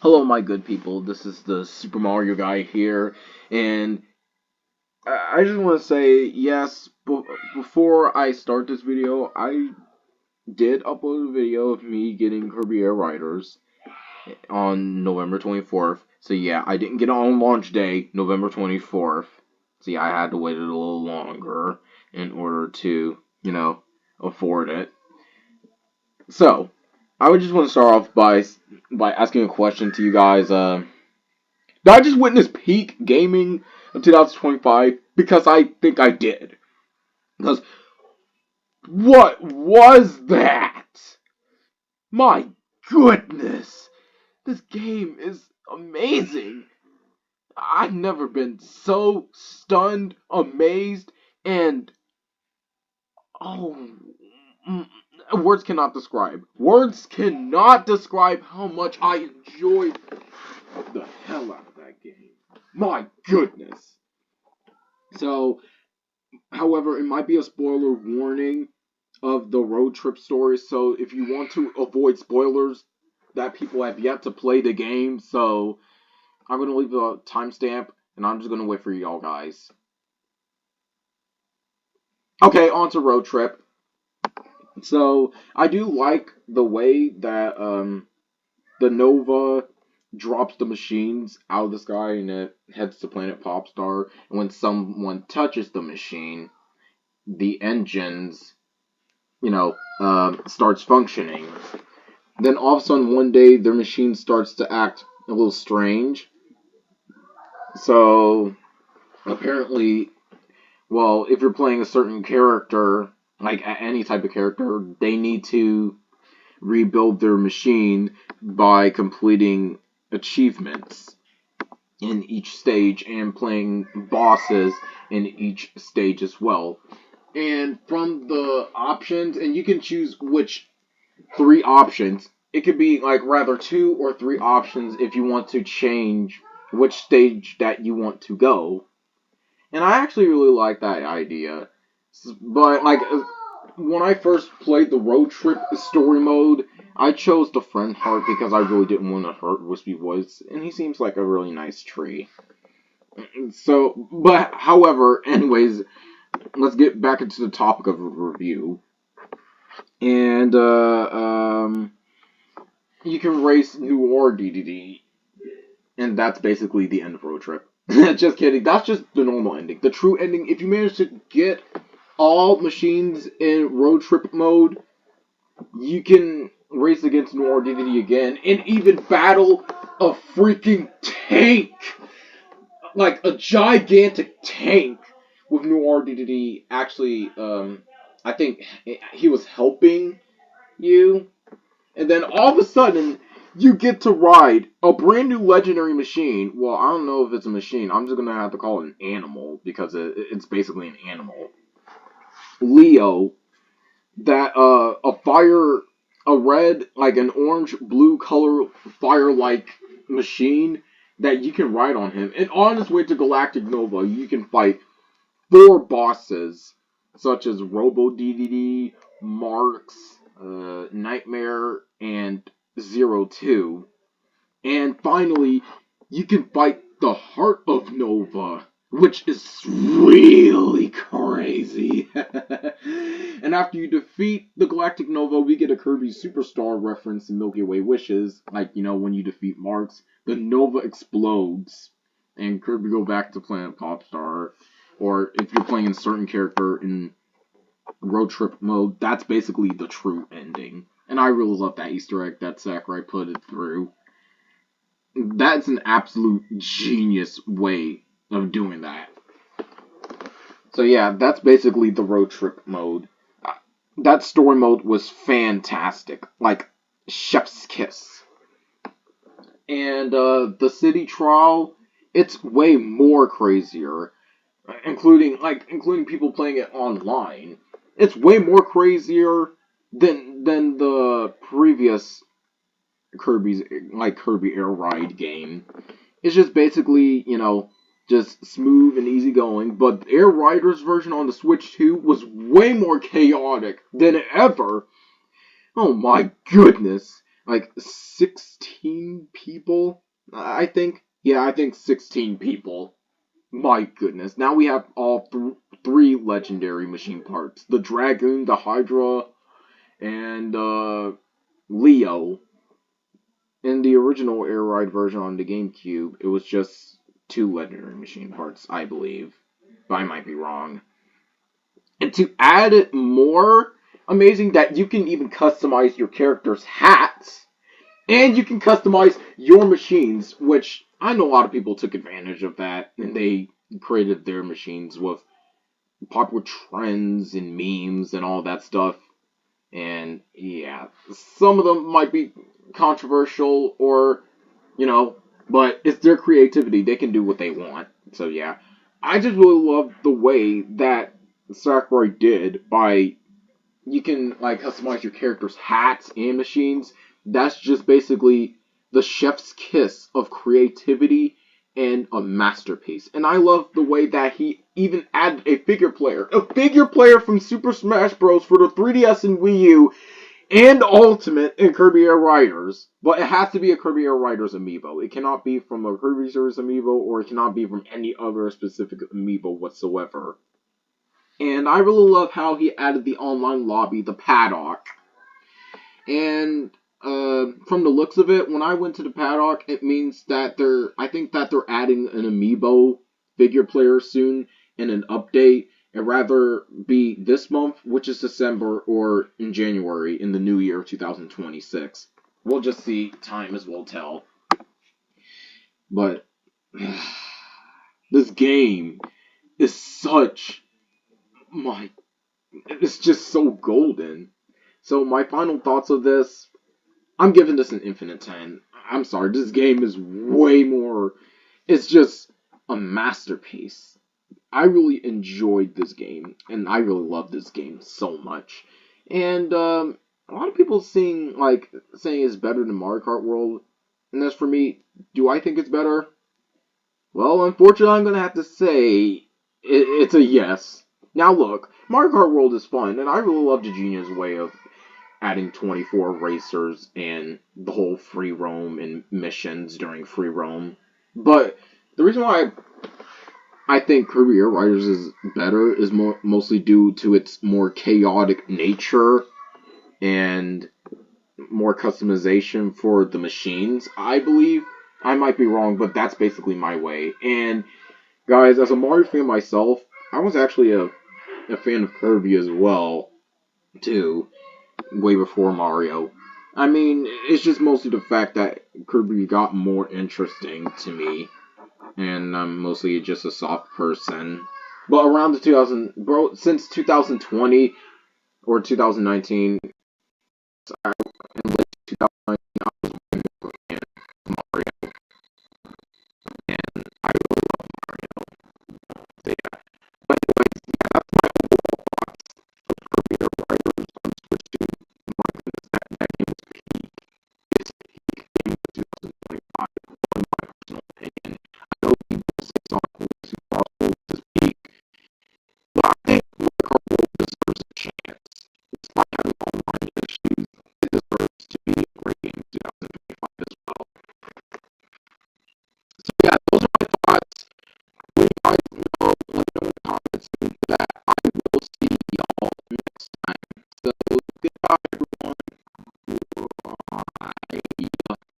Hello, my good people. This is the Super Mario guy here, and I just want to say yes. Before I start this video, I did upload a video of me getting Kirby Air Riders on November 24th. So yeah, I didn't get it on launch day, November 24th. See, I had to wait a little longer in order to, afford it. So, I would just want to start off by asking a question to you guys. Did I just witness peak gaming of 2025? Because I think I did. Because what was that? My goodness! This game is amazing. I've never been so stunned, amazed, and oh, mm, words cannot describe. Words cannot describe how much I enjoyed the hell out of that game. My goodness. So, however, it might be a spoiler warning of the road trip story, so if you want to avoid spoilers, that people have yet to play the game, so I'm going to leave a timestamp, and I'm just going to wait for y'all guys. Okay, on to road trip. So, I do like the way that the Nova drops the machines out of the sky and it heads to planet Popstar, and when someone touches the machine, the engines starts functioning. Then all of a sudden, one day, their machine starts to act a little strange. So, apparently, well, if you're playing a certain character, like any type of character, they need to rebuild their machine by completing achievements in each stage and playing bosses in each stage as well. And from the options, and you can choose which three options. It could be like rather two or three options if you want to change which stage that you want to go. And I actually really like that idea. But like when I first played the road trip story mode, I chose the friend heart because I really didn't want to hurt Wispy Woods, and he seems like a really nice tree. So, but however, anyways, let's get back into the topic of review. And you can race New or DDD, and that's basically the end of Road Trip. Just kidding. That's just the normal ending. The true ending, if you manage to get all machines in Road Trip mode, you can race against New or DDD again, and even battle a freaking tank, like a gigantic tank with New or DDD. Actually, I think he was helping you. And then all of a sudden, you get to ride a brand new legendary machine. Well, I don't know if it's a machine. I'm just going to have to call it an animal because it's basically an animal. Leo, that a red, like an orange blue color fire-like machine that you can ride on him. And on his way to Galactic Nova, you can fight 4 bosses such as Robo DDD, Marks, Nightmare, and 02. And finally, you can fight the Heart of Nova, which is really crazy. And after you defeat the Galactic Nova, we get a Kirby Superstar reference in Milky Way Wishes. Like, when you defeat Marks, the Nova explodes, and Kirby go back to Planet Popstar. Or if you're playing a certain character in road trip mode, that's basically the true ending. And I really love that Easter egg that Sakurai put it through. That's an absolute genius way of doing that. So yeah, that's basically the road trip mode. That story mode was fantastic. Like, chef's kiss. And the city trial, it's way more crazier. Including people playing it online. It's way more crazier than the previous Kirby Air Ride game. It's just basically, just smooth and easy going, but Air Rider's version on the Switch 2 was way more chaotic than ever. Oh my goodness. like 16 people, I think. Yeah, I think 16 people. My goodness. Now we have all three legendary machine parts. The Dragoon, the Hydra, and Leo. In the original Air Ride version on the GameCube, it was just two legendary machine parts, I believe. But I might be wrong. And to add it more amazing that you can even customize your character's hats, and you can customize your machines, which I know a lot of people took advantage of that, and they created their machines with popular trends and memes and all that stuff. And yeah, some of them might be controversial or, you know, but it's their creativity. They can do what they want. So yeah, I just really love the way that Sakurai did by you can like customize your character's hats and machines. That's just basically the chef's kiss of creativity and a masterpiece. And I love the way that he even added a figure player from Super Smash Bros. For the 3DS and Wii U, and Ultimate in Kirby Air Riders. But it has to be a Kirby Air Riders amiibo. It cannot be from a Kirby Series amiibo, or it cannot be from any other specific amiibo whatsoever. And I really love how he added the online lobby, the paddock. And from the looks of it, when I went to the paddock, it means that I think that they're adding an amiibo figure player soon in an update. And rather be this month, which is December, or in January in the new year of 2026. We'll just see. Time as will tell. But this game is such my. It's just so golden. So my final thoughts of this, I'm giving this an infinite 10. I'm sorry, this game is way more. It's just a masterpiece. I really enjoyed this game, and I really love this game so much. And a lot of people saying it's better than Mario Kart World, and as for me, do I think it's better? Well, unfortunately, I'm gonna have to say it's a yes. Now look, Mario Kart World is fun, and I really love the genius way of adding 24 racers and the whole free roam and missions during free roam. But the reason why I think Kirby Air Riders is better is mostly due to its more chaotic nature and more customization for the machines, I believe. I might be wrong, but that's basically my way. And guys, as a Mario fan myself, I was actually a fan of Kirby as well, too, way before Mario. I mean, it's just mostly the fact that Kirby got more interesting to me, and I'm mostly just a soft person. But around the 2000, bro, since 2020 or 2019, in late 2019,